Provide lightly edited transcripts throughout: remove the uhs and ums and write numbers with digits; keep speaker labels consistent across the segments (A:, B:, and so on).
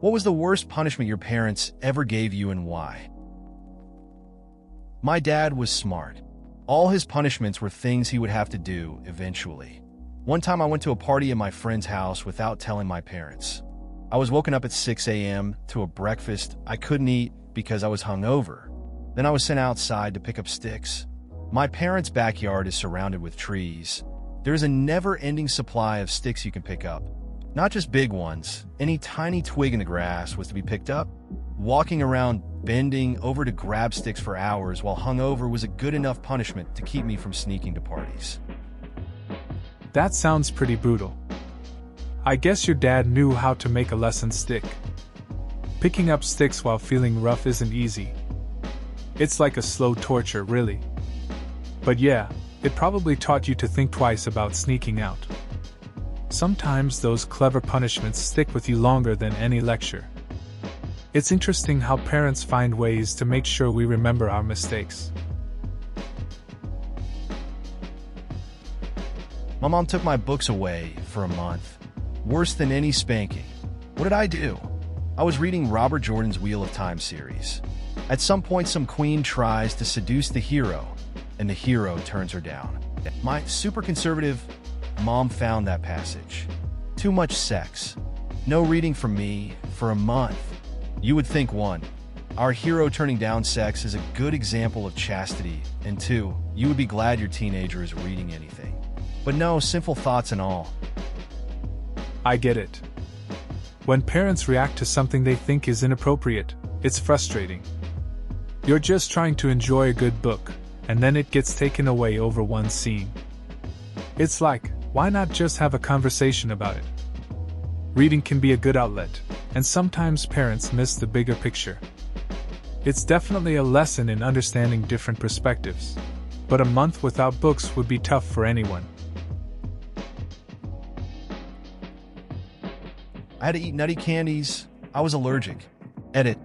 A: What was the worst punishment your parents ever gave you and why? My dad was smart. All his punishments were things he would have to do eventually. One time I went to a party at my friend's house without telling my parents. I was woken up at 6 a.m. to a breakfast I couldn't eat because I was hungover. Then I was sent outside to pick up sticks. My parents' backyard is surrounded with trees. There is a never-ending supply of sticks you can pick up. Not just big ones. Any tiny twig in the grass was to be picked up. Walking around, bending over to grab sticks for hours while hungover was a good enough punishment to keep me from sneaking to parties.
B: That sounds pretty brutal. I guess your dad knew how to make a lesson stick. Picking up sticks while feeling rough isn't easy. It's like a slow torture, really. But yeah, it probably taught you to think twice about sneaking out. Sometimes those clever punishments stick with you longer than any lecture. It's interesting how parents find ways to make sure we remember our mistakes.
A: My mom took my books away for a month. Worse than any spanking. What did I do? I was reading Robert Jordan's Wheel of Time series. At some point, some queen tries to seduce the hero, and the hero turns her down. My super conservative mom found that passage. Too much sex. No reading from me for a month. You would think 1, our hero turning down sex is a good example of chastity, and 2, you would be glad your teenager is reading anything. But no, sinful thoughts and all.
B: I get it. When parents react to something they think is inappropriate, it's frustrating. You're just trying to enjoy a good book, and then it gets taken away over one scene. It's like, why not just have a conversation about it? Reading can be a good outlet, and sometimes parents miss the bigger picture. It's definitely a lesson in understanding different perspectives, but a month without books would be tough for anyone.
A: I had to eat nutty candies. I was allergic. Edit.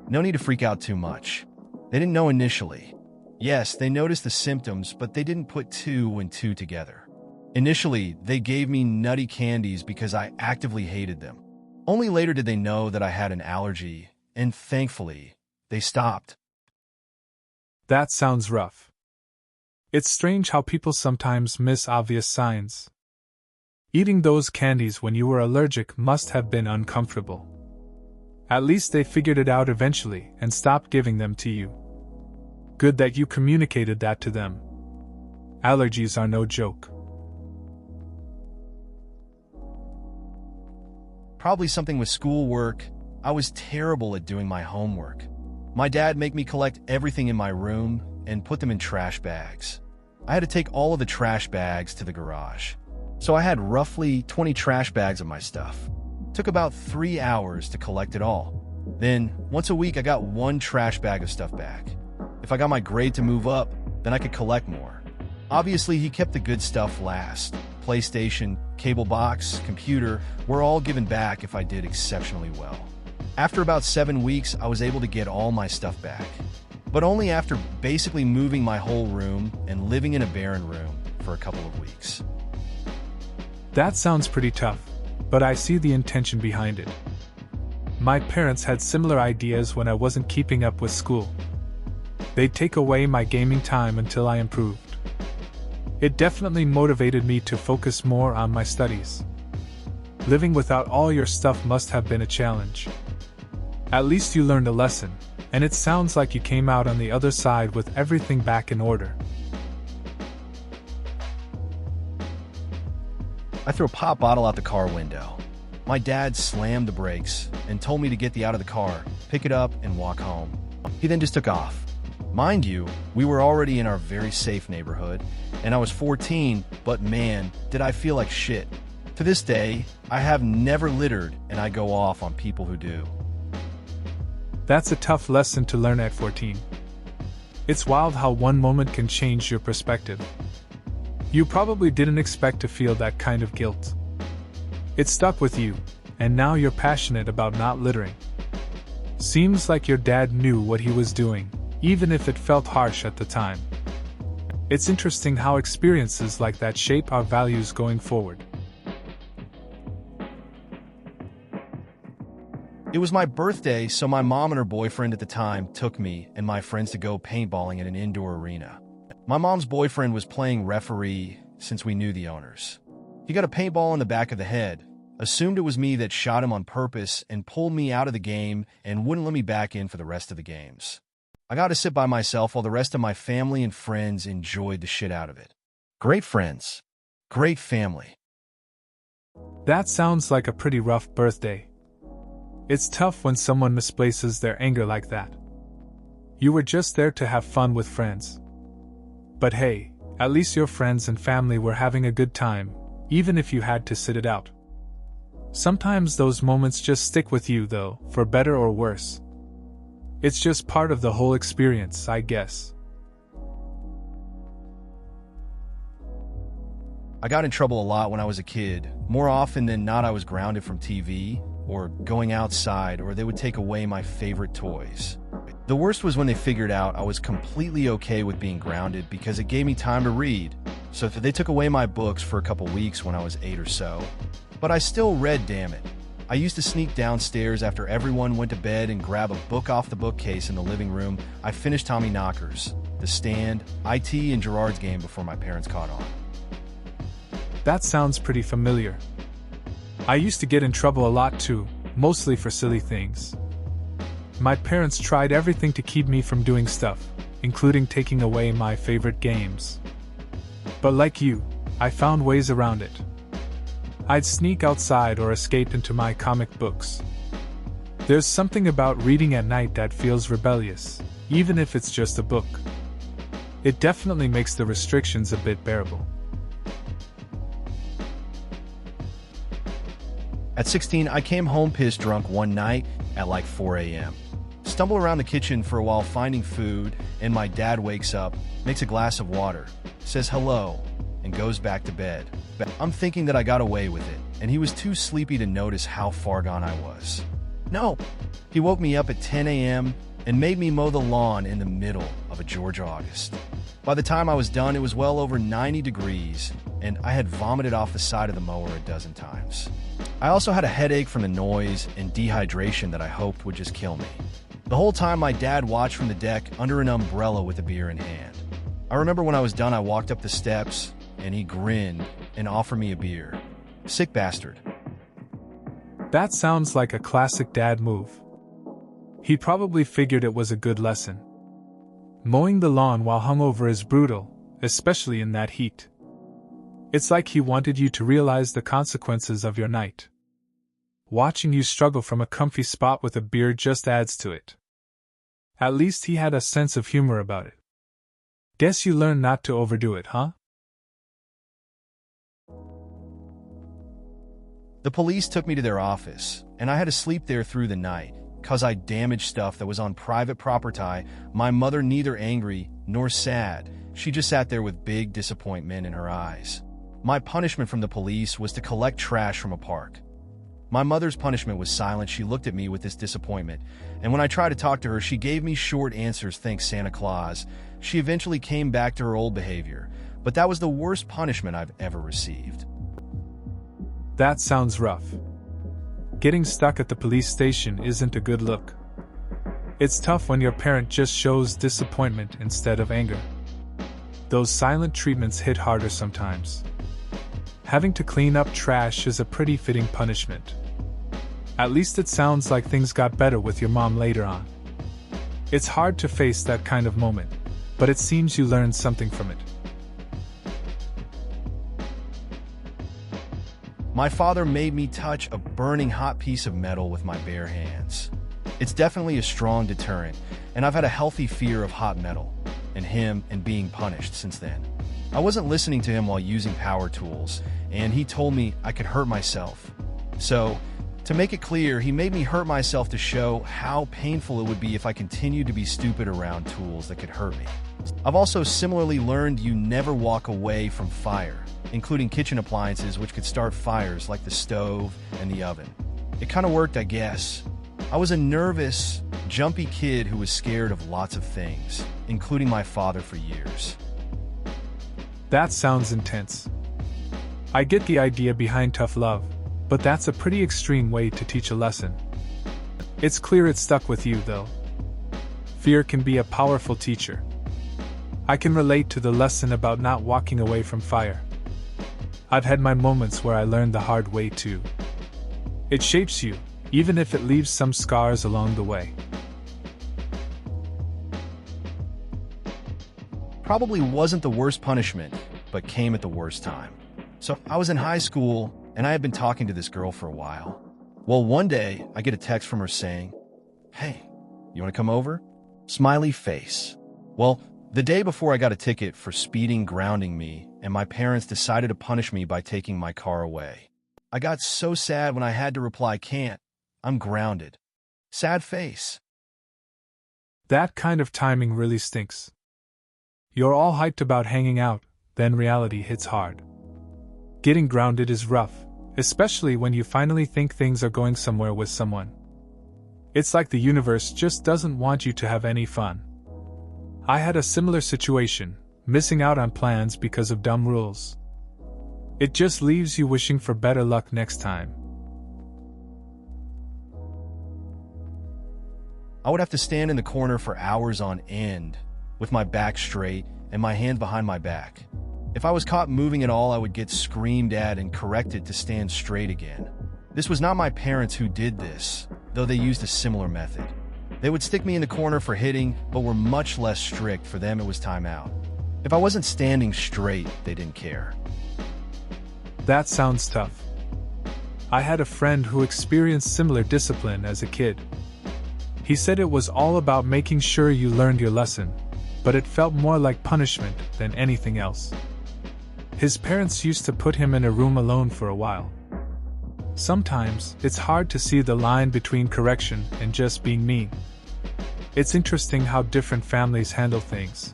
A: No need to freak out too much. They didn't know initially. Yes, they noticed the symptoms, but they didn't put 2 and 2 together. Initially, they gave me nutty candies because I actively hated them. Only later did they know that I had an allergy, and thankfully, they stopped.
B: That sounds rough. It's strange how people sometimes miss obvious signs. Eating those candies when you were allergic must have been uncomfortable. At least they figured it out eventually and stopped giving them to you. Good that you communicated that to them. Allergies are no joke.
A: Probably something with schoolwork. I was terrible at doing my homework. My dad made me collect everything in my room and put them in trash bags. I had to take all of the trash bags to the garage. So I had roughly 20 trash bags of my stuff. Took about 3 hours to collect it all. Then, once a week, I got 1 trash bag of stuff back. If I got my grade to move up, then I could collect more. Obviously, he kept the good stuff last. PlayStation, cable box, computer were all given back if I did exceptionally well. After about 7 weeks, I was able to get all my stuff back. But only after basically moving my whole room and living in a barren room for a couple of weeks.
B: That sounds pretty tough, but I see the intention behind it. My parents had similar ideas when I wasn't keeping up with school. They'd take away my gaming time until I improved. It definitely motivated me to focus more on my studies. Living without all your stuff must have been a challenge. At least you learned a lesson, and it sounds like you came out on the other side with everything back in order.
A: I threw a pop bottle out the car window. My dad slammed the brakes and told me to get out of the car, pick it up, and walk home. He then just took off. Mind you, we were already in our very safe neighborhood, and I was 14, but man, did I feel like shit. To this day, I have never littered, and I go off on people who do.
B: That's a tough lesson to learn at 14. It's wild how one moment can change your perspective. You probably didn't expect to feel that kind of guilt. It stuck with you, and now you're passionate about not littering. Seems like your dad knew what he was doing, even if it felt harsh at the time. It's interesting how experiences like that shape our values going forward.
A: It was my birthday, so my mom and her boyfriend at the time took me and my friends to go paintballing at an indoor arena. My mom's boyfriend was playing referee since we knew the owners. He got a paintball in the back of the head, assumed it was me that shot him on purpose, and pulled me out of the game and wouldn't let me back in for the rest of the games. I got to sit by myself while the rest of my family and friends enjoyed the shit out of it. Great friends. Great family.
B: That sounds like a pretty rough birthday. It's tough when someone misplaces their anger like that. You were just there to have fun with friends. But hey, at least your friends and family were having a good time, even if you had to sit it out. Sometimes those moments just stick with you though, for better or worse. It's just part of the whole experience, I guess.
A: I got in trouble a lot when I was a kid. More often than not, I was grounded from TV, or going outside, or they would take away my favorite toys. The worst was when they figured out I was completely okay with being grounded because it gave me time to read. So they took away my books for a couple weeks when I was 8 or so. But I still read, damn it. I used to sneak downstairs after everyone went to bed and grab a book off the bookcase in the living room. I finished Tommy Knockers, The Stand, AITA, and Gerard's Game before my parents caught on.
B: That sounds pretty familiar. I used to get in trouble a lot too, mostly for silly things. My parents tried everything to keep me from doing stuff, including taking away my favorite games. But like you, I found ways around it. I'd sneak outside or escape into my comic books. There's something about reading at night that feels rebellious, even if it's just a book. It definitely makes the restrictions a bit bearable.
A: At 16, I came home pissed drunk one night at like 4 a.m. Stumble around the kitchen for a while finding food, and my dad wakes up, makes a glass of water, says hello, and goes back to bed. I'm thinking that I got away with it, and he was too sleepy to notice how far gone I was. No, he woke me up at 10 a.m. and made me mow the lawn in the middle of a Georgia August. By the time I was done, it was well over 90 degrees, and I had vomited off the side of the mower a dozen times. I also had a headache from the noise and dehydration that I hoped would just kill me. The whole time my dad watched from the deck under an umbrella with a beer in hand. I remember when I was done, I walked up the steps, and he grinned and offered me a beer. Sick bastard.
B: That sounds like a classic dad move. He probably figured it was a good lesson. Mowing the lawn while hungover is brutal, especially in that heat. It's like he wanted you to realize the consequences of your night. Watching you struggle from a comfy spot with a beer just adds to it. At least he had a sense of humor about it. Guess you learned not to overdo it, huh?
A: The police took me to their office, and I had to sleep there through the night, 'cause I damaged stuff that was on private property. My mother neither angry nor sad. She just sat there with big disappointment in her eyes. My punishment from the police was to collect trash from a park. My mother's punishment was silent. She looked at me with this disappointment, and when I tried to talk to her, she gave me short answers, thanks Santa Claus. She eventually came back to her old behavior, but that was the worst punishment I've ever received.
B: That sounds rough. Getting stuck at the police station isn't a good look. It's tough when your parent just shows disappointment instead of anger. Those silent treatments hit harder sometimes. Having to clean up trash is a pretty fitting punishment. At least it sounds like things got better with your mom later on. It's hard to face that kind of moment, but it seems you learned something from it.
A: My father made me touch a burning hot piece of metal with my bare hands. It's definitely a strong deterrent, and I've had a healthy fear of hot metal, and him and being punished since then. I wasn't listening to him while using power tools, and he told me I could hurt myself. So, to make it clear, he made me hurt myself to show how painful it would be if I continued to be stupid around tools that could hurt me. I've also similarly learned you never walk away from fire, including kitchen appliances which could start fires like the stove and the oven. It kind of worked, I guess. I was a nervous, jumpy kid who was scared of lots of things, including my father for years.
B: That sounds intense. I get the idea behind tough love, but that's a pretty extreme way to teach a lesson. It's clear it stuck with you, though. Fear can be a powerful teacher. I can relate to the lesson about not walking away from fire. I've had my moments where I learned the hard way too. It shapes you, even if it leaves some scars along the way.
A: Probably wasn't the worst punishment, but came at the worst time. So I was in high school, and I had been talking to this girl for a while. Well, one day, I get a text from her saying, "Hey, you want to come over?" Smiley face. Well, the day before I got a ticket for speeding, grounding me, and my parents decided to punish me by taking my car away. I got so sad when I had to reply, "Can't. I'm grounded." Sad face.
B: That kind of timing really stinks. You're all hyped about hanging out, then reality hits hard. Getting grounded is rough, especially when you finally think things are going somewhere with someone. It's like the universe just doesn't want you to have any fun. I had a similar situation, missing out on plans because of dumb rules. It just leaves you wishing for better luck next time.
A: I would have to stand in the corner for hours on end, with my back straight and my hands behind my back. If I was caught moving at all, I would get screamed at and corrected to stand straight again. This was not my parents who did this, though they used a similar method. They would stick me in the corner for hitting, but were much less strict. For them, it was timeout. If I wasn't standing straight, they didn't care.
B: That sounds tough. I had a friend who experienced similar discipline as a kid. He said it was all about making sure you learned your lesson, but it felt more like punishment than anything else. His parents used to put him in a room alone for a while. Sometimes, it's hard to see the line between correction and just being mean. It's interesting how different families handle things.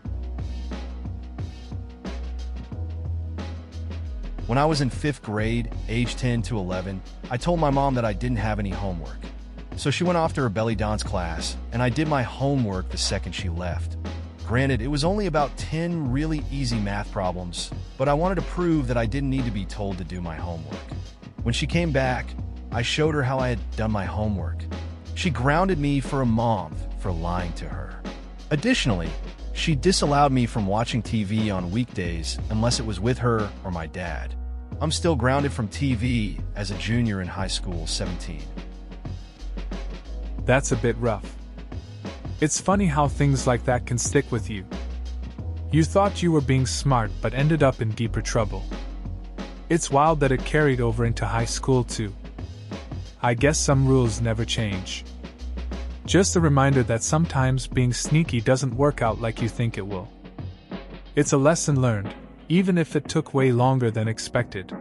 A: When I was in 5th grade, age 10 to 11, I told my mom that I didn't have any homework. So she went off to her belly dance class, and I did my homework the second she left. Granted, it was only about 10 really easy math problems, but I wanted to prove that I didn't need to be told to do my homework. When she came back, I showed her how I had done my homework. She grounded me for a month for lying to her. Additionally, she disallowed me from watching TV on weekdays unless it was with her or my dad. I'm still grounded from TV as a junior in high school, 17.
B: That's a bit rough. It's funny how things like that can stick with you. You thought you were being smart but ended up in deeper trouble. It's wild that it carried over into high school too. I guess some rules never change. Just a reminder that sometimes being sneaky doesn't work out like you think it will. It's a lesson learned, even if it took way longer than expected.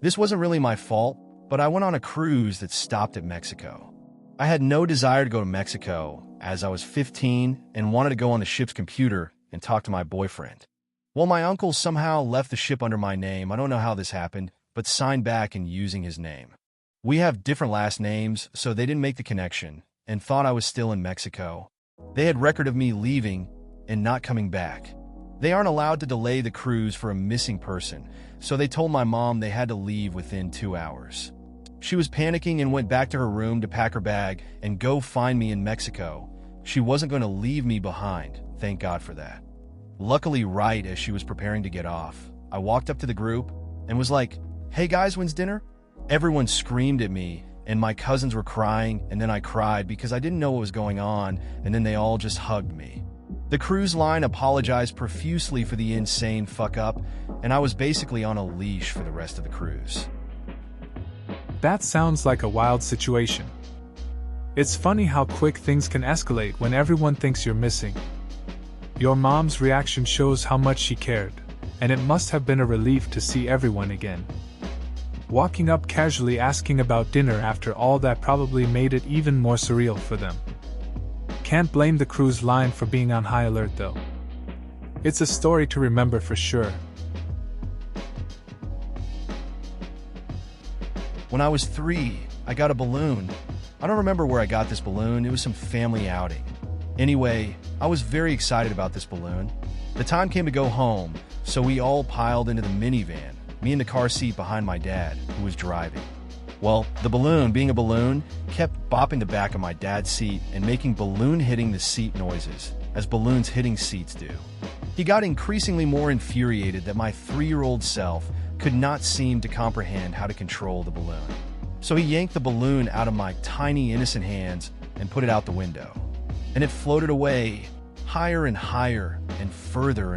A: This wasn't really my fault, but I went on a cruise that stopped at Mexico. I had no desire to go to Mexico, as I was 15 and wanted to go on the ship's computer and talk to my boyfriend. Well, my uncle somehow left the ship under my name. I don't know how this happened, but signed back in using his name. We have different last names, so they didn't make the connection and thought I was still in Mexico. They had record of me leaving and not coming back. They aren't allowed to delay the cruise for a missing person, so they told my mom they had to leave within 2 hours. She was panicking and went back to her room to pack her bag and go find me in Mexico. She wasn't going to leave me behind, thank God for that. Luckily, right as she was preparing to get off, I walked up to the group and was like, "Hey guys, when's dinner?" Everyone screamed at me, and my cousins were crying, and then I cried because I didn't know what was going on, and then they all just hugged me. The cruise line apologized profusely for the insane fuck-up, and I was basically on a leash for the rest of the cruise.
B: That sounds like a wild situation. It's funny how quick things can escalate when everyone thinks you're missing. Your mom's reaction shows how much she cared, and it must have been a relief to see everyone again. Walking up casually asking about dinner after all that probably made it even more surreal for them. Can't blame the cruise line for being on high alert though. It's a story to remember for sure.
A: When I was 3, I got a balloon. I don't remember where I got this balloon, it was some family outing. Anyway, I was very excited about this balloon. The time came to go home, so we all piled into the minivan, me in the car seat behind my dad, who was driving. Well, the balloon, being a balloon, kept bopping the back of my dad's seat and making balloon hitting the seat noises, as balloons hitting seats do. He got increasingly more infuriated that my 3-year-old self could not seem to comprehend how to control the balloon. So he yanked the balloon out of my tiny, innocent hands and put it out the window. And it floated away, higher and higher, and further,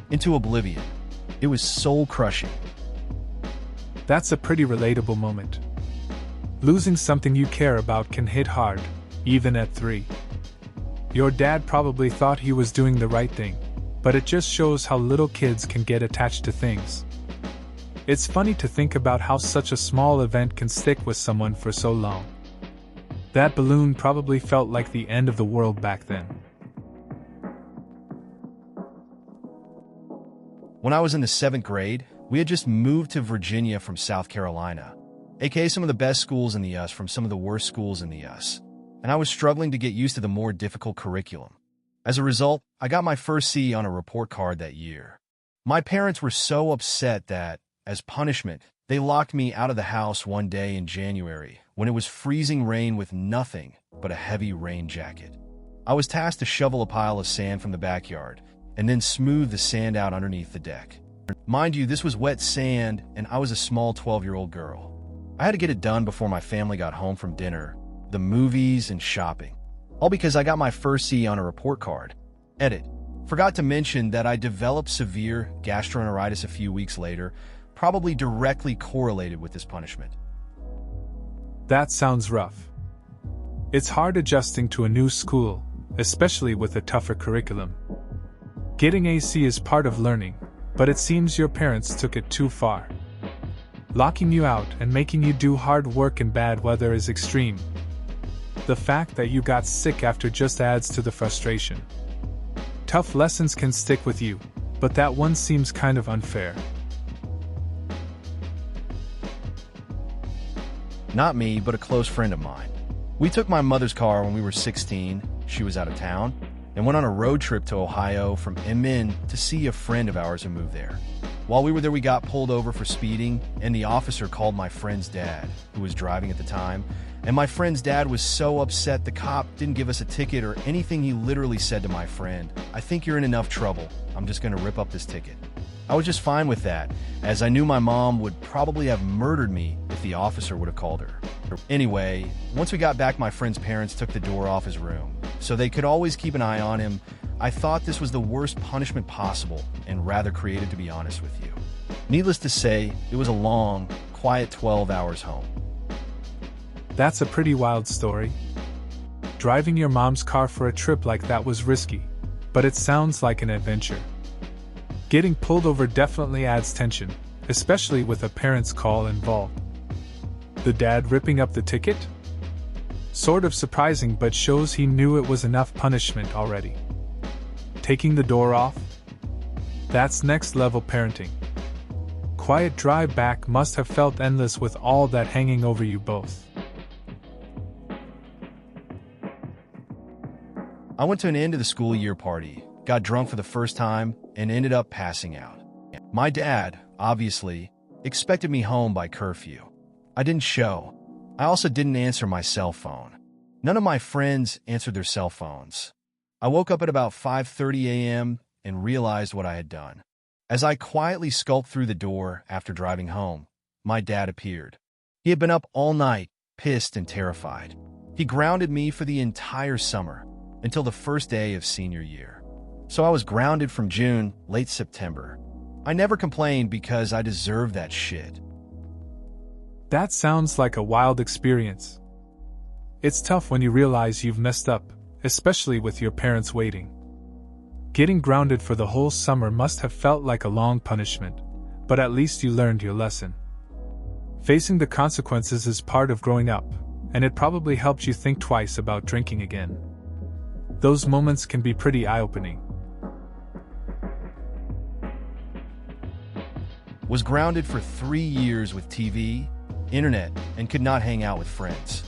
A: into oblivion. It was soul-crushing.
B: That's a pretty relatable moment. Losing something you care about can hit hard, even at 3. Your dad probably thought he was doing the right thing, but it just shows how little kids can get attached to things. It's funny to think about how such a small event can stick with someone for so long. That balloon probably felt like the end of the world back then.
A: When I was in the 7th grade, we had just moved to Virginia from South Carolina, aka some of the best schools in the US from some of the worst schools in the US, and I was struggling to get used to the more difficult curriculum. As a result, I got my first C on a report card that year. My parents were so upset that, as punishment, they locked me out of the house one day in January when it was freezing rain with nothing but a heavy rain jacket. I was tasked to shovel a pile of sand from the backyard and then smooth the sand out underneath the deck. Mind you, this was wet sand, and I was a small 12-year-old girl. I had to get it done before my family got home from dinner, the movies, and shopping. All because I got my first C on a report card. Edit. Forgot to mention that I developed severe gastroenteritis a few weeks later, probably directly correlated with this punishment.
B: That sounds rough. It's hard adjusting to a new school, especially with a tougher curriculum. Getting a C is part of learning, but it seems your parents took it too far. Locking you out and making you do hard work in bad weather is extreme. The fact that you got sick after just adds to the frustration. Tough lessons can stick with you, but that one seems kind of unfair.
A: Not me, but a close friend of mine. We took my mother's car when we were 16, she was out of town, and went on a road trip to Ohio from MN to see a friend of ours who moved there. While we were there, we got pulled over for speeding, and the officer called my friend's dad, who was driving at the time, and my friend's dad was so upset the cop didn't give us a ticket or anything. He literally said to my friend, "I think you're in enough trouble. I'm just going to rip up this ticket." I was just fine with that, as I knew my mom would probably have murdered me if the officer would have called her. Anyway, once we got back, my friend's parents took the door off his room, so they could always keep an eye on him. I thought this was the worst punishment possible, and rather creative, to be honest with you. Needless to say, it was a long, quiet 12 hours home.
B: That's a pretty wild story. Driving your mom's car for a trip like that was risky, but it sounds like an adventure. Getting pulled over definitely adds tension, especially with a parent's call involved. The dad ripping up the ticket? Sort of surprising, but shows he knew it was enough punishment already. Taking the door off? That's next level parenting. Quiet drive back must have felt endless with all that hanging over you both.
A: I went to an end of the school year party, got drunk for the first time, and ended up passing out. My dad, obviously, expected me home by curfew. I didn't show. I also didn't answer my cell phone. None of my friends answered their cell phones. I woke up at about 5:30 a.m. and realized what I had done. As I quietly skulked through the door after driving home, my dad appeared. He had been up all night, pissed and terrified. He grounded me for the entire summer, until the first day of senior year. So I was grounded from June, late September. I never complained because I deserved that shit.
B: That sounds like a wild experience. It's tough when you realize you've messed up, especially with your parents waiting. Getting grounded for the whole summer must have felt like a long punishment, but at least you learned your lesson. Facing the consequences is part of growing up, and it probably helped you think twice about drinking again. Those moments can be pretty eye-opening.
A: Was grounded for 3 years with TV, internet, and could not hang out with friends.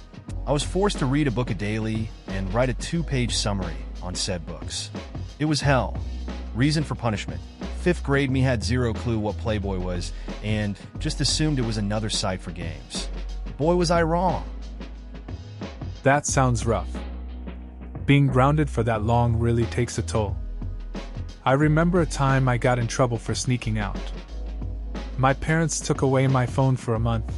A: I was forced to read a book a daily and write a 2-page summary on said books. It was hell. Reason for punishment: 5th grade me had zero clue what Playboy was and just assumed it was another site for games. Boy, was I wrong.
B: That sounds rough. Being grounded for that long really takes a toll. I remember a time I got in trouble for sneaking out. My parents took away my phone for a month.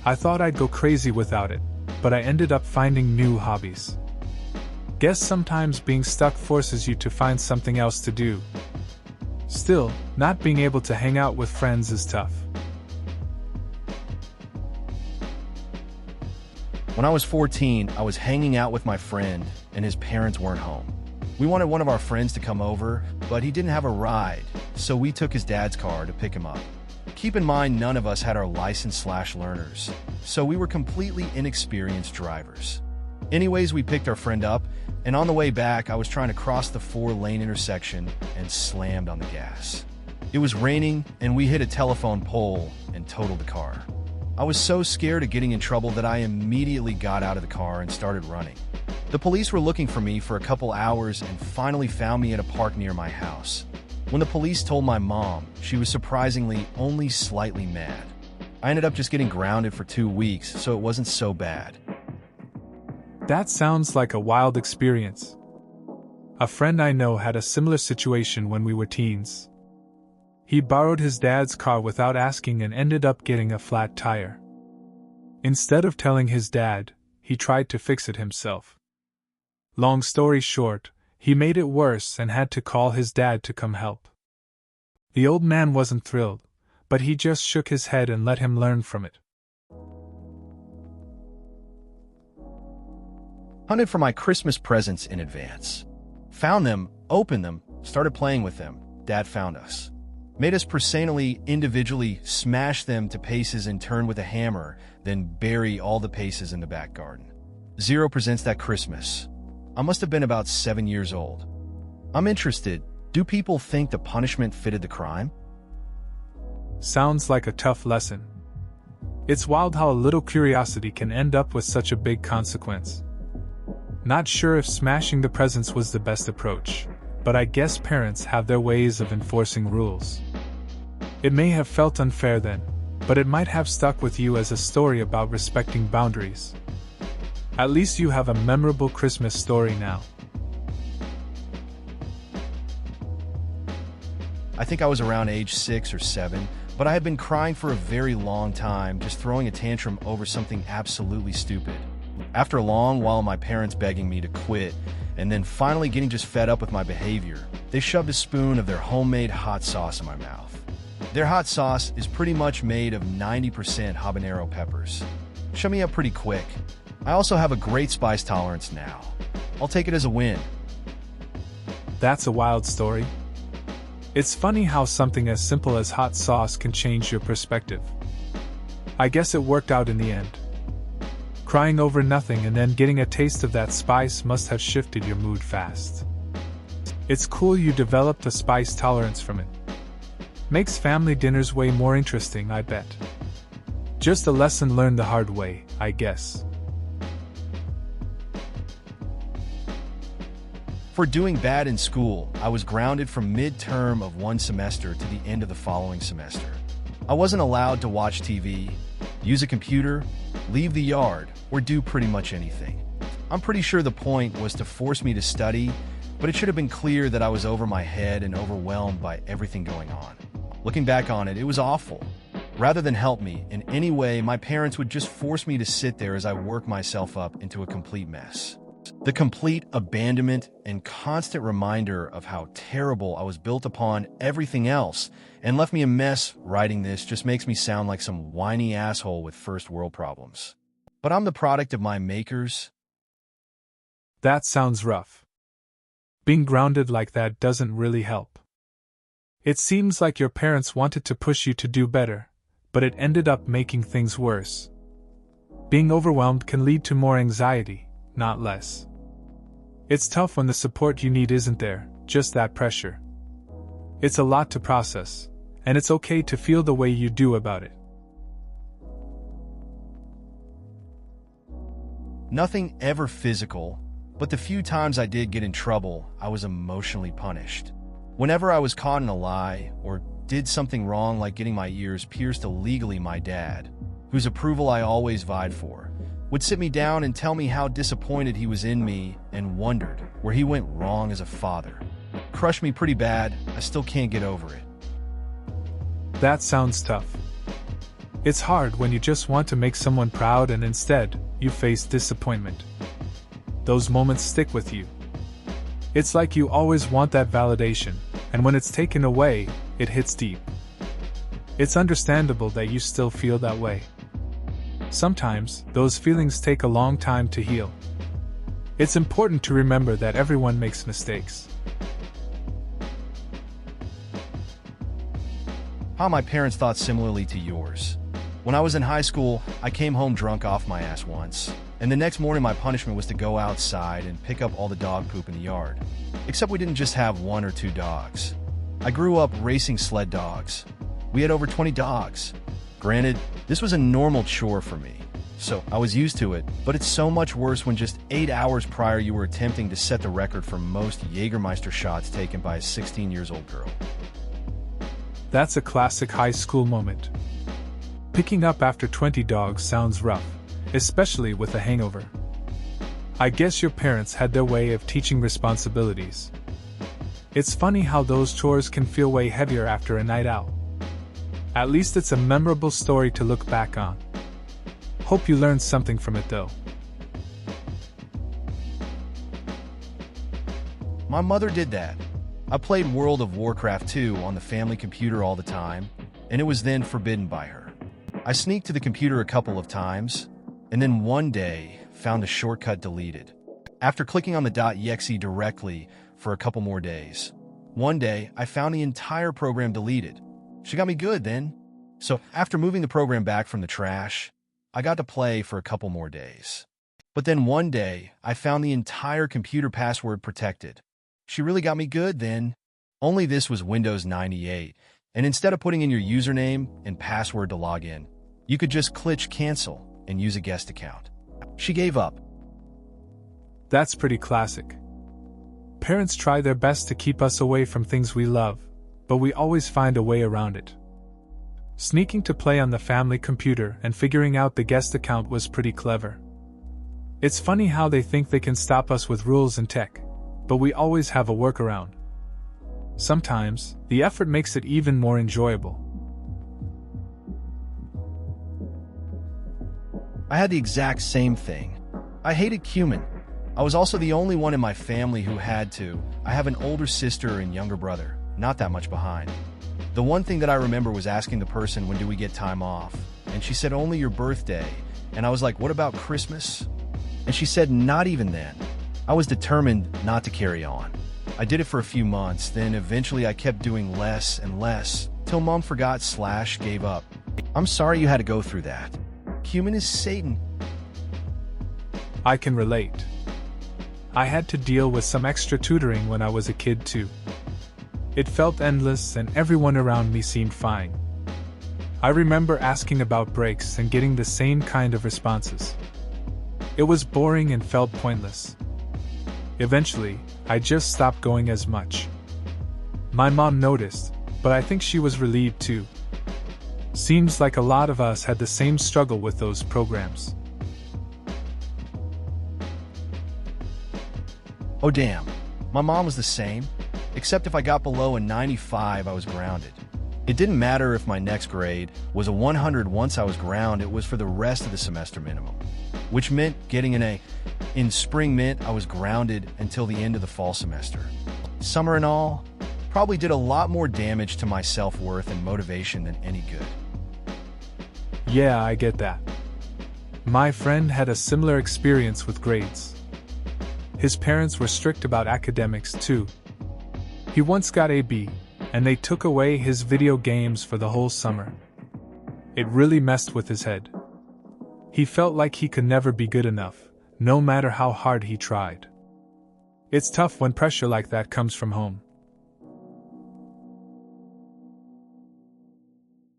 B: I thought I'd go crazy without it, but I ended up finding new hobbies. Guess sometimes being stuck forces you to find something else to do. Still, not being able to hang out with friends is tough.
A: When I was 14, I was hanging out with my friend, and his parents weren't home. We wanted one of our friends to come over, but he didn't have a ride, so we took his dad's car to pick him up. Keep in mind, none of us had our license/learners, so we were completely inexperienced drivers. Anyways, we picked our friend up, and on the way back, I was trying to cross the 4-lane intersection and slammed on the gas. It was raining, and we hit a telephone pole and totaled the car. I was so scared of getting in trouble that I immediately got out of the car and started running. The police were looking for me for a couple hours and finally found me at a park near my house. When the police told my mom, she was surprisingly only slightly mad. I ended up just getting grounded for 2 weeks, so it wasn't so bad.
B: That sounds like a wild experience. A friend I know had a similar situation when we were teens. He borrowed his dad's car without asking and ended up getting a flat tire. Instead of telling his dad, he tried to fix it himself. Long story short, he made it worse and had to call his dad to come help. The old man wasn't thrilled, but he just shook his head and let him learn from it.
A: Hunted for my Christmas presents in advance. Found them, opened them, started playing with them. Dad found us. Made us personally, individually smash them to pieces and turn with a hammer, then bury all the pieces in the back garden. 0 presents that Christmas. I must have been about 7 years old. I'm interested. Do people think the punishment fitted the crime?
B: Sounds like a tough lesson. It's wild how a little curiosity can end up with such a big consequence. Not sure if smashing the presents was the best approach, but I guess parents have their ways of enforcing rules. It may have felt unfair then, but it might have stuck with you as a story about respecting boundaries. At least you have a memorable Christmas story now.
A: I think I was around age 6 or 7, but I had been crying for a very long time, just throwing a tantrum over something absolutely stupid. After a long while, my parents begging me to quit, and then finally getting just fed up with my behavior, they shoved a spoon of their homemade hot sauce in my mouth. Their hot sauce is pretty much made of 90% habanero peppers. Shut me up pretty quick. I also have a great spice tolerance now. I'll take it as a win.
B: That's a wild story. It's funny how something as simple as hot sauce can change your perspective. I guess it worked out in the end. Crying over nothing and then getting a taste of that spice must have shifted your mood fast. It's cool you developed a spice tolerance from it. Makes family dinners way more interesting, I bet. Just a lesson learned the hard way, I guess.
A: For doing bad in school, I was grounded from mid-term of one semester to the end of the following semester. I wasn't allowed to watch TV, use a computer, leave the yard, or do pretty much anything. I'm pretty sure the point was to force me to study, but it should have been clear that I was over my head and overwhelmed by everything going on. Looking back on it, it was awful. Rather than help me in any way, my parents would just force me to sit there as I worked myself up into a complete mess. The complete abandonment and constant reminder of how terrible I was built upon everything else and left me a mess. Writing this just makes me sound like some whiny asshole with first world problems. But I'm the product of my makers.
B: That sounds rough. Being grounded like that doesn't really help. It seems like your parents wanted to push you to do better, but it ended up making things worse. Being overwhelmed can lead to more anxiety, not less. It's tough when the support you need isn't there, just that pressure. It's a lot to process, and it's okay to feel the way you do about it.
A: Nothing ever physical, but the few times I did get in trouble, I was emotionally punished. Whenever I was caught in a lie, or did something wrong like getting my ears pierced illegally, my dad, whose approval I always vied for, would sit me down and tell me how disappointed he was in me and wondered where he went wrong as a father. Crushed me pretty bad. I still can't get over it.
B: That sounds tough. It's hard when you just want to make someone proud and instead, you face disappointment. Those moments stick with you. It's like you always want that validation, and when it's taken away, it hits deep. It's understandable that you still feel that way. Sometimes, those feelings take a long time to heal. It's important to remember that everyone makes mistakes.
A: How my parents thought similarly to yours. When I was in high school, I came home drunk off my ass once, and the next morning my punishment was to go outside and pick up all the dog poop in the yard. Except we didn't just have 1 or 2 dogs. I grew up racing sled dogs. We had over 20 dogs. Granted, this was a normal chore for me, so I was used to it, but it's so much worse when just 8 hours prior you were attempting to set the record for most Jägermeister shots taken by a 16-year-old girl.
B: That's a classic high school moment. Picking up after 20 dogs sounds rough, especially with a hangover. I guess your parents had their way of teaching responsibilities. It's funny how those chores can feel way heavier after a night out. At least it's a memorable story to look back on. Hope you learned something from it though.
A: My mother did that. I played World of Warcraft 2 on the family computer all the time, and it was then forbidden by her. I sneaked to the computer a couple of times, and then one day found the shortcut deleted. After clicking on the .exe directly for a couple more days, one day I found the entire program deleted. She got me good then. So after moving the program back from the trash, I got to play for a couple more days. But then one day I found the entire computer password protected. She really got me good then. Only this was Windows 98, and instead of putting in your username and password to log in, you could just click cancel and use a guest account. She gave up.
B: That's pretty classic. Parents try their best to keep us away from things we love, but we always find a way around it. Sneaking to play on the family computer and figuring out the guest account was pretty clever. It's funny how they think they can stop us with rules and tech, but we always have a workaround. Sometimes, the effort makes it even more enjoyable.
A: I had the exact same thing. I hated cumin. I was also the only one in my family who had to. I have an older sister and younger brother, not that much behind. The one thing that I remember was asking the person, when do we get time off? And she said, only your birthday. And I was like, what about Christmas? And she said, not even then. I was determined not to carry on. I did it for a few months, then eventually I kept doing less and less, till Mom forgot / gave up. I'm sorry you had to go through that. Cumin is Satan.
B: I can relate. I had to deal with some extra tutoring when I was a kid too. It felt endless and everyone around me seemed fine. I remember asking about breaks and getting the same kind of responses. It was boring and felt pointless. Eventually, I just stopped going as much. My mom noticed, but I think she was relieved too. Seems like a lot of us had the same struggle with those programs.
A: Oh damn, my mom was the same, except if I got below a 95 I was grounded. It didn't matter if my next grade was a 100 once I was grounded, it was for the rest of the semester minimum. Which meant getting an A. In spring meant I was grounded until the end of the fall semester. Summer and all probably did a lot more damage to my self-worth and motivation than any good.
B: Yeah, I get that. My friend had a similar experience with grades. His parents were strict about academics too. He once got a B, and they took away his video games for the whole summer. It really messed with his head. He felt like he could never be good enough, no matter how hard he tried. It's tough when pressure like that comes from home.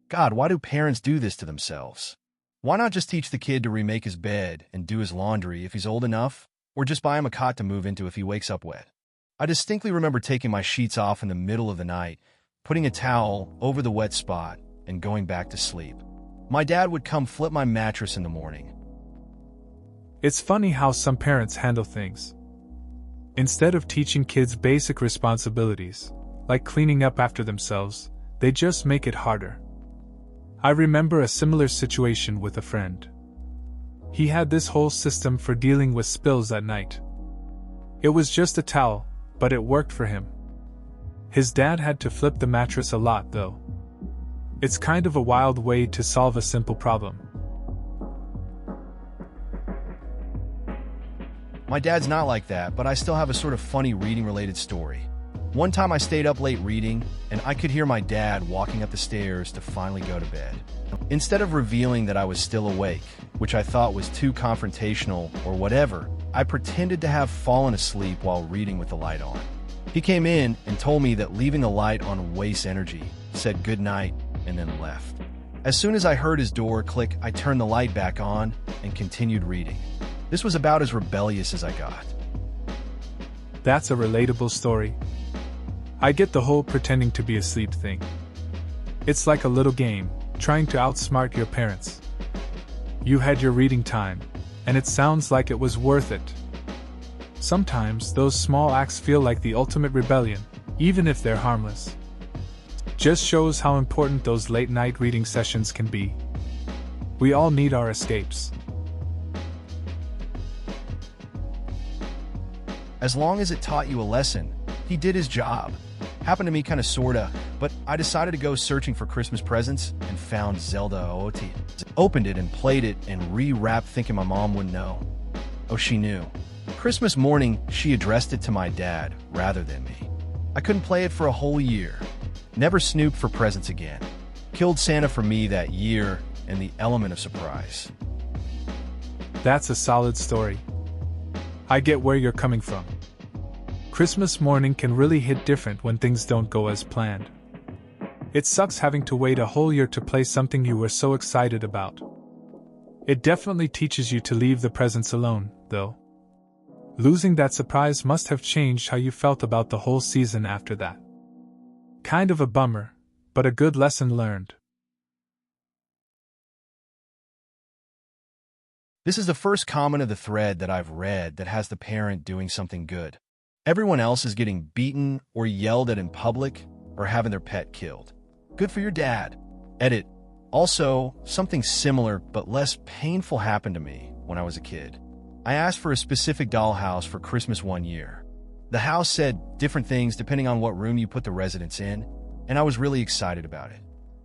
A: God, why do parents do this to themselves? Why not just teach the kid to remake his bed and do his laundry if he's old enough, or just buy him a cot to move into if he wakes up wet? I distinctly remember taking my sheets off in the middle of the night, putting a towel over the wet spot, and going back to sleep. My dad would come flip my mattress in the morning.
B: It's funny how some parents handle things. Instead of teaching kids basic responsibilities, like cleaning up after themselves, they just make it harder. I remember a similar situation with a friend. He had this whole system for dealing with spills at night. It was just a towel, but it worked for him. His dad had to flip the mattress a lot, though. It's kind of a wild way to solve a simple problem.
A: My dad's not like that, but I still have a sort of funny reading-related story. One time I stayed up late reading, and I could hear my dad walking up the stairs to finally go to bed. Instead of revealing that I was still awake, which I thought was too confrontational or whatever, I pretended to have fallen asleep while reading with the light on. He came in and told me that leaving the light on wastes energy, said good night, and then left. As soon as I heard his door click, I turned the light back on and continued reading. This was about as rebellious as I got.
B: That's a relatable story. I get the whole pretending to be asleep thing. It's like a little game, trying to outsmart your parents. You had your reading time, and it sounds like it was worth it. Sometimes those small acts feel like the ultimate rebellion, even if they're harmless. Just shows how important those late-night reading sessions can be. We all need our escapes.
A: As long as it taught you a lesson, he did his job. Happened to me kinda sorta, but I decided to go searching for Christmas presents and found Zelda AITA. Opened it and played it and rewrapped thinking my mom wouldn't know. Oh, she knew. Christmas morning, she addressed it to my dad rather than me. I couldn't play it for a whole year. Never snooped for presents again. Killed Santa for me that year and the element of surprise.
B: That's a solid story. I get where you're coming from. Christmas morning can really hit different when things don't go as planned. It sucks having to wait a whole year to play something you were so excited about. It definitely teaches you to leave the presents alone, though. Losing that surprise must have changed how you felt about the whole season after that. Kind of a bummer, but a good lesson learned.
A: This is the first comment of the thread that I've read that has the parent doing something good. Everyone else is getting beaten or yelled at in public or having their pet killed. Good for your dad. Edit. Also, something similar but less painful happened to me when I was a kid. I asked for a specific dollhouse for Christmas one year. The house said different things depending on what room you put the residents in, and I was really excited about it.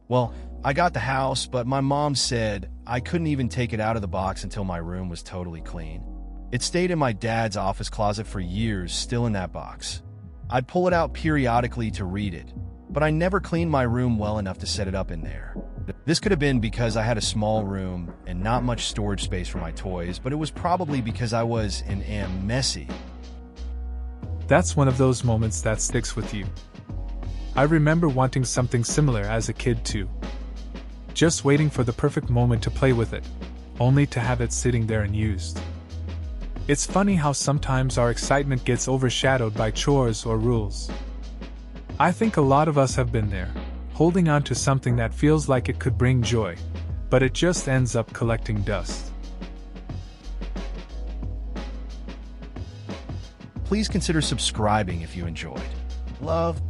A: Well, I got the house, but my mom said I couldn't even take it out of the box until my room was totally clean. It stayed in my dad's office closet for years, still in that box. I'd pull it out periodically to read it, but I never cleaned my room well enough to set it up in there. This could have been because I had a small room and not much storage space for my toys, but it was probably because I was and am messy.
B: That's one of those moments that sticks with you. I remember wanting something similar as a kid too. Just waiting for the perfect moment to play with it, only to have it sitting there unused. It's funny how sometimes our excitement gets overshadowed by chores or rules. I think a lot of us have been there, holding on to something that feels like it could bring joy, but it just ends up collecting dust.
A: Please consider subscribing if you enjoyed. Love.